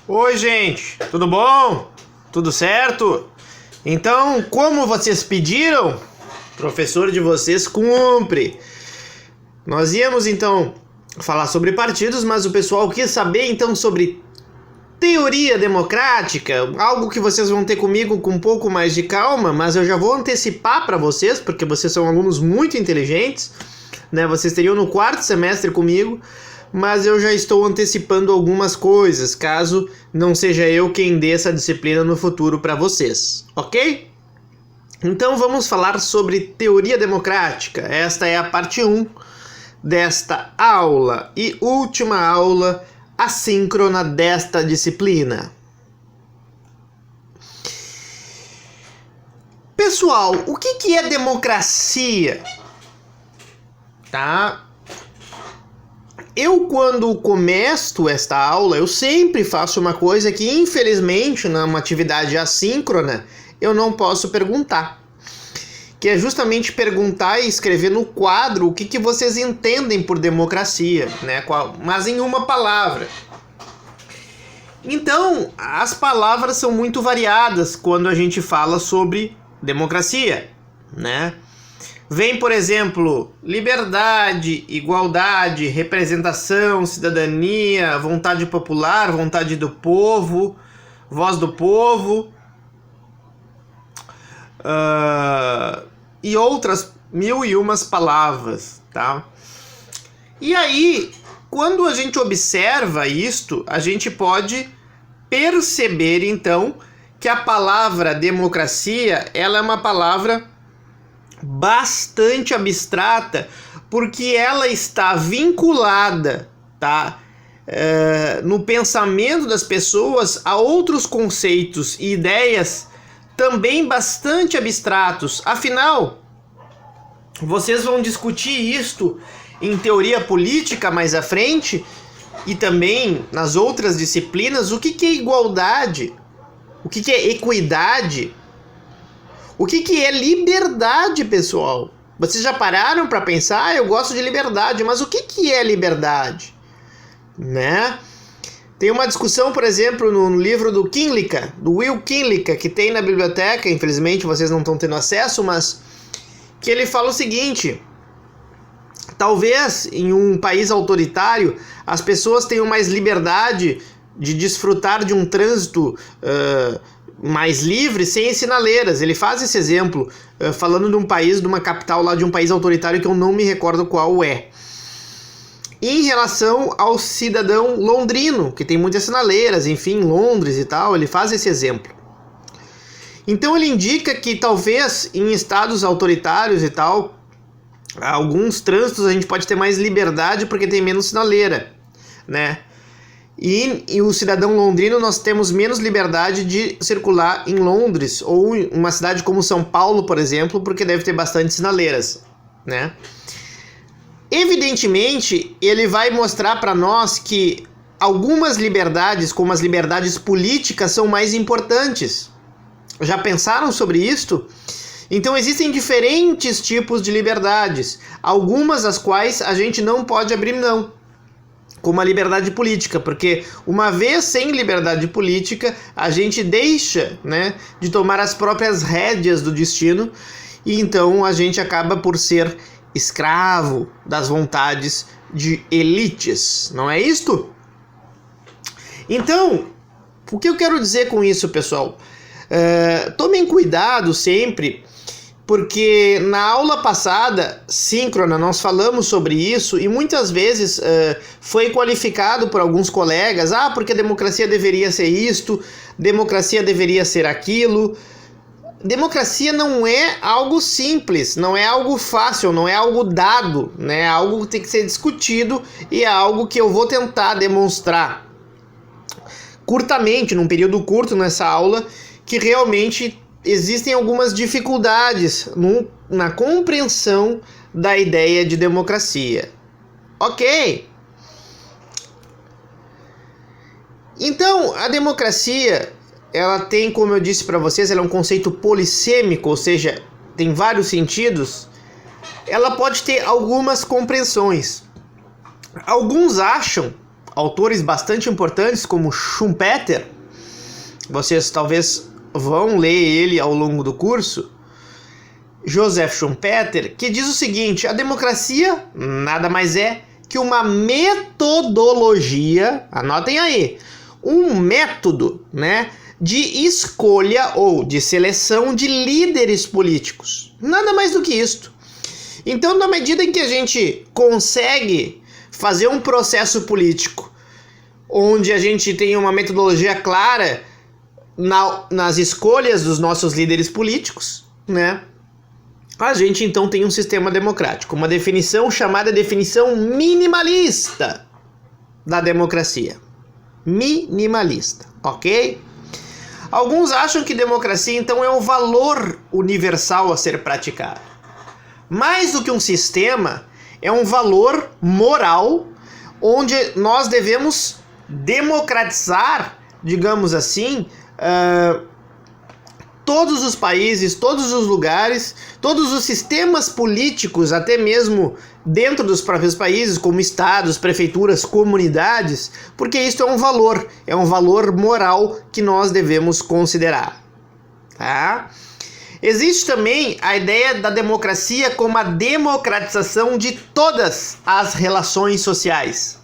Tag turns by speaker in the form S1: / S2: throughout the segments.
S1: Oi, gente, tudo bom? Tudo certo? Então, como vocês pediram, o professor de vocês cumpre. Nós íamos então falar sobre partidos, mas o pessoal quis saber então sobre teoria democrática, algo que vocês vão ter comigo com um pouco mais de calma, mas eu já vou antecipar para vocês, porque vocês são alunos muito inteligentes, né? Vocês teriam no quarto semestre comigo, mas eu já estou antecipando algumas coisas, caso não seja eu quem dê essa disciplina no futuro para vocês, ok? Então vamos falar sobre teoria democrática. Esta é a parte 1 desta aula e última aula assíncrona desta disciplina. Pessoal, o que é democracia? Tá? Eu, quando começo esta aula, eu sempre faço uma coisa que, infelizmente, numa atividade assíncrona, eu não posso perguntar. Que é justamente perguntar e escrever no quadro o que vocês entendem por democracia, né? Mas em uma palavra. Então, as palavras são muito variadas quando a gente fala sobre democracia, né? Vem, por exemplo, liberdade, igualdade, representação, cidadania, vontade popular, vontade do povo, voz do povo, e outras 1001 palavras, tá? E aí, quando a gente observa isto, a gente pode perceber, então, que a palavra democracia, ela é uma palavra bastante abstrata, porque ela está vinculada, tá? No pensamento das pessoas a outros conceitos e ideias também bastante abstratos. Afinal, vocês vão discutir isto em teoria política mais à frente e também nas outras disciplinas. O que é igualdade? O que é equidade? O que é liberdade, pessoal? Vocês já pararam para pensar? Eu gosto de liberdade, mas o que é liberdade? Né? Tem uma discussão, por exemplo, no livro do Kynlicka, do Will Kynlicka, que tem na biblioteca, infelizmente vocês não estão tendo acesso, mas que ele fala o seguinte: talvez em um país autoritário as pessoas tenham mais liberdade de desfrutar de um trânsito mais livre, sem sinaleiras. Ele faz esse exemplo falando de um país, de uma capital lá de um país autoritário que eu não me recordo qual é. Em relação ao cidadão londrino, que tem muitas sinaleiras, enfim, Londres e tal, ele faz esse exemplo. Então ele indica que talvez em estados autoritários e tal, alguns trânsitos a gente pode ter mais liberdade porque tem menos sinaleira, né? E o cidadão londrino nós temos menos liberdade de circular em Londres ou em uma cidade como São Paulo, por exemplo, porque deve ter bastante sinaleiras, né? Evidentemente, ele vai mostrar para nós que algumas liberdades, como as liberdades políticas, são mais importantes. Já pensaram sobre isto? Então existem diferentes tipos de liberdades, algumas das quais a gente não pode abrir mão, como a liberdade política, porque uma vez sem liberdade política, a gente deixa, né, de tomar as próprias rédeas do destino, e então a gente acaba por ser escravo das vontades de elites, não é isto? Então, o que eu quero dizer com isso, pessoal? Tomem cuidado sempre, porque na aula passada, síncrona, nós falamos sobre isso e muitas vezes foi qualificado por alguns colegas, porque democracia deveria ser isto, democracia deveria ser aquilo. Democracia não é algo simples, não é algo fácil, não é algo dado, né? É algo que tem que ser discutido e é algo que eu vou tentar demonstrar curtamente, num período curto nessa aula, que realmente existem algumas dificuldades na compreensão da ideia de democracia. Ok? Então, a democracia, ela tem, como eu disse para vocês, ela é um conceito polissêmico, ou seja, tem vários sentidos. Ela pode ter algumas compreensões. Alguns acham autores bastante importantes como Schumpeter, vocês talvez vão ler ele ao longo do curso, Joseph Schumpeter, que diz o seguinte: a democracia nada mais é que uma metodologia, anotem aí, um método, né, de escolha ou de seleção de líderes políticos. Nada mais do que isto. Então, na medida em que a gente consegue fazer um processo político onde a gente tem uma metodologia clara nas escolhas dos nossos líderes políticos, né, a gente então tem um sistema democrático, uma definição chamada definição minimalista da democracia. Minimalista, ok? Alguns acham que democracia então é um valor universal a ser praticado. Mais do que um sistema, é um valor moral onde nós devemos democratizar, digamos assim, todos os países, todos os lugares, todos os sistemas políticos, até mesmo dentro dos próprios países, como estados, prefeituras, comunidades, porque isso é um valor moral que nós devemos considerar. Tá? Existe também a ideia da democracia como a democratização de todas as relações sociais.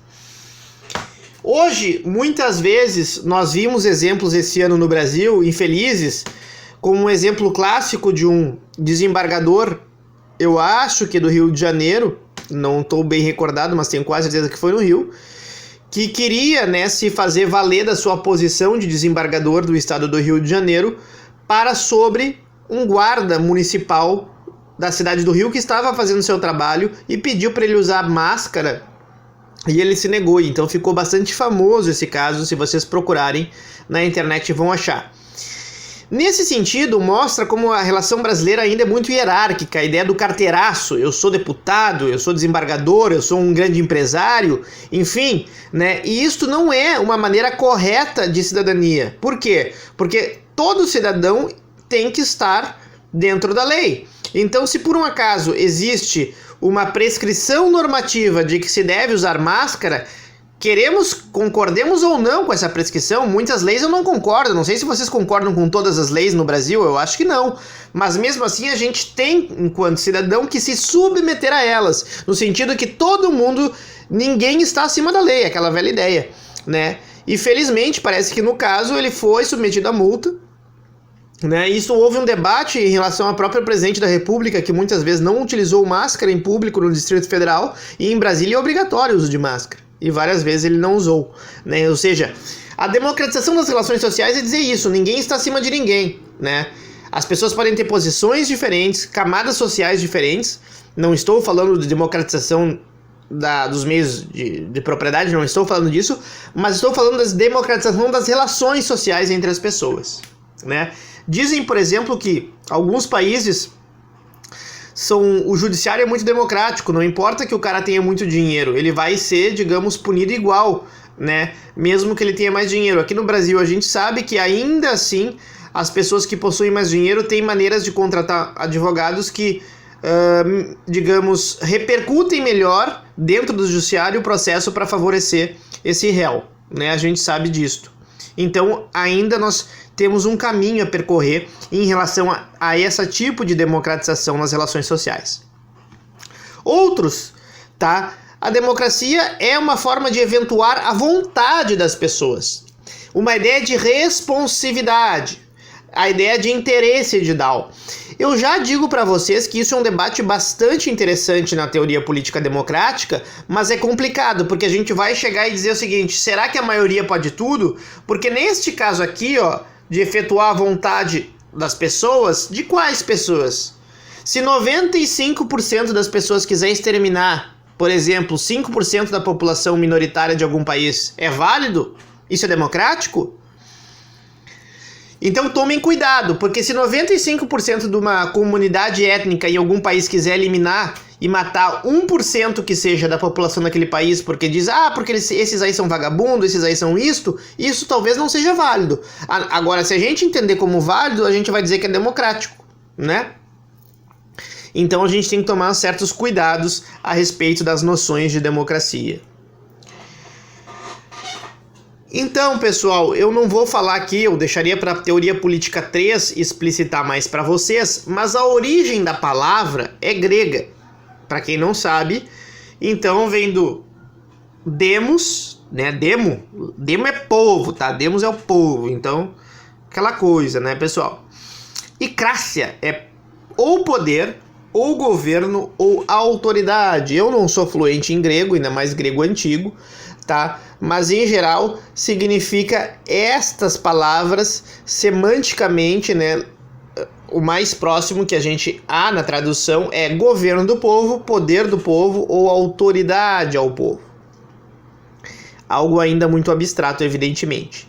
S1: Hoje, muitas vezes, nós vimos exemplos esse ano no Brasil, infelizes, como um exemplo clássico de um desembargador, eu acho que do Rio de Janeiro, não estou bem recordado, mas tenho quase certeza que foi no Rio, que queria, né, se fazer valer da sua posição de desembargador do estado do Rio de Janeiro para sobre um guarda municipal da cidade do Rio que estava fazendo seu trabalho e pediu para ele usar máscara e ele se negou. Então ficou bastante famoso esse caso, se vocês procurarem na internet vão achar. Nesse sentido, mostra como a relação brasileira ainda é muito hierárquica, a ideia do carteiraço, eu sou deputado, eu sou desembargador, eu sou um grande empresário, enfim, né? E isto não é uma maneira correta de cidadania. Por quê? Porque todo cidadão tem que estar dentro da lei. Então, se por um acaso existe uma prescrição normativa de que se deve usar máscara, concordemos ou não com essa prescrição, muitas leis eu não concordo, não sei se vocês concordam com todas as leis no Brasil, eu acho que não, mas mesmo assim a gente tem, enquanto cidadão, que se submeter a elas, no sentido que todo mundo, ninguém está acima da lei, aquela velha ideia, né? E felizmente parece que no caso ele foi submetido à multa, né? Isso houve um debate em relação ao próprio presidente da República, que muitas vezes não utilizou máscara em público no Distrito Federal, e em Brasília é obrigatório o uso de máscara. E várias vezes ele não usou, né? Ou seja, a democratização das relações sociais é dizer isso, ninguém está acima de ninguém, né? As pessoas podem ter posições diferentes, camadas sociais diferentes, não estou falando de democratização dos meios de propriedade, não estou falando disso, mas estou falando da democratização das relações sociais entre as pessoas, né? Dizem, por exemplo, que alguns países o judiciário é muito democrático, não importa que o cara tenha muito dinheiro, ele vai ser, digamos, punido igual, né? Mesmo que ele tenha mais dinheiro. Aqui no Brasil a gente sabe que ainda assim as pessoas que possuem mais dinheiro têm maneiras de contratar advogados que, digamos, repercutem melhor dentro do judiciário o processo para favorecer esse réu, né? A gente sabe disto. Então ainda nós temos um caminho a percorrer em relação a esse tipo de democratização nas relações sociais. Outros, tá? A democracia é uma forma de eventuar a vontade das pessoas. Uma ideia de responsividade, a ideia de interesse edidal. Eu já digo para vocês que isso é um debate bastante interessante na teoria política democrática, mas é complicado, porque a gente vai chegar e dizer o seguinte: será que a maioria pode tudo? Porque neste caso aqui, ó, de efetuar a vontade das pessoas, de quais pessoas? Se 95% das pessoas quiserem exterminar, por exemplo, 5% da população minoritária de algum país, é válido? Isso é democrático? Então tomem cuidado, porque se 95% de uma comunidade étnica em algum país quiser eliminar e matar 1% que seja da população daquele país, porque diz, porque esses aí são vagabundos, esses aí são isto, isso talvez não seja válido. Agora, se a gente entender como válido, a gente vai dizer que é democrático, né? Então a gente tem que tomar certos cuidados a respeito das noções de democracia. Então, pessoal, eu não vou falar aqui, eu deixaria para a teoria política 3 explicitar mais para vocês, mas a origem da palavra é grega. Para quem não sabe, então vem do demos, né? Demo é povo, tá? Demos é o povo, então aquela coisa, né, pessoal? E crácia é ou poder, ou governo, ou autoridade. Eu não sou fluente em grego, ainda mais grego antigo, tá? Mas em geral significa estas palavras semanticamente, né? O mais próximo que a gente há na tradução é governo do povo, poder do povo ou autoridade ao povo. Algo ainda muito abstrato, evidentemente.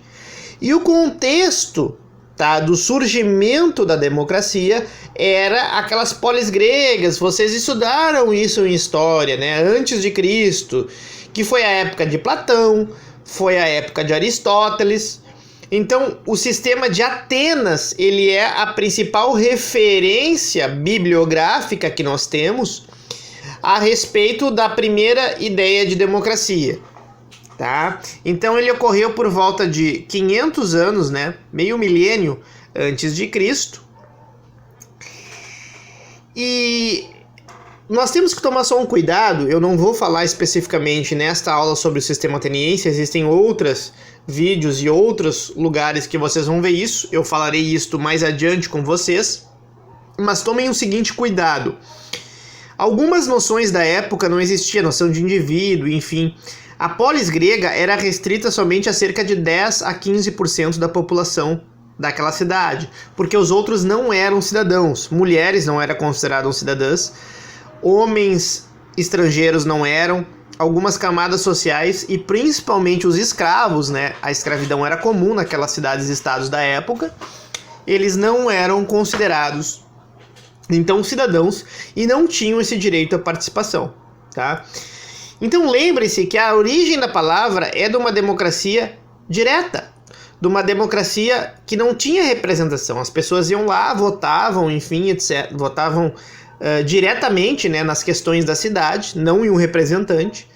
S1: E o contexto, tá, do surgimento da democracia era aquelas polis gregas. Vocês estudaram isso em história, né? Antes de Cristo, que foi a época de Platão, foi a época de Aristóteles. Então, o sistema de Atenas, ele é a principal referência bibliográfica que nós temos a respeito da primeira ideia de democracia, tá? Então, ele ocorreu por volta de 500 anos, né? Meio milênio antes de Cristo. E nós temos que tomar só um cuidado. Eu não vou falar especificamente nesta aula sobre o sistema ateniense, existem outros vídeos e outros lugares que vocês vão ver isso. Eu falarei isto mais adiante com vocês. Mas tomem o seguinte cuidado. Algumas noções da época não existiam, noção de indivíduo, enfim. A polis grega era restrita somente a cerca de 10 a 15% da população daquela cidade, porque os outros não eram cidadãos. Mulheres não eram consideradas cidadãs, homens estrangeiros não eram, algumas camadas sociais e principalmente os escravos, né? A escravidão era comum naquelas cidades e estados da época. Eles não eram considerados, então, cidadãos e não tinham esse direito à participação, tá? Então, lembre-se que a origem da palavra é de uma democracia direta, de uma democracia que não tinha representação. As pessoas iam lá, votavam, enfim, etc. Votavam diretamente, né, nas questões da cidade, não em um representante.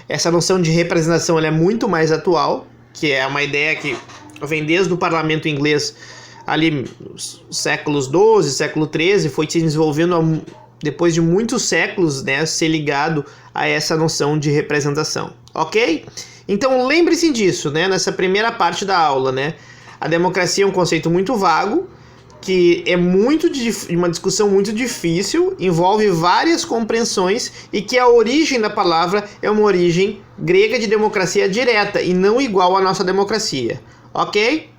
S1: Essa noção de representação ela é muito mais atual, que é uma ideia que vem desde o parlamento inglês, ali nos séculos XII, século XIII, foi se desenvolvendo depois de muitos séculos, né, ser ligado a essa noção de representação, ok? Então lembre-se disso, né, nessa primeira parte da aula, né? A democracia é um conceito muito vago, que é uma discussão muito difícil, envolve várias compreensões e que a origem da palavra é uma origem grega de democracia direta e não igual à nossa democracia, ok?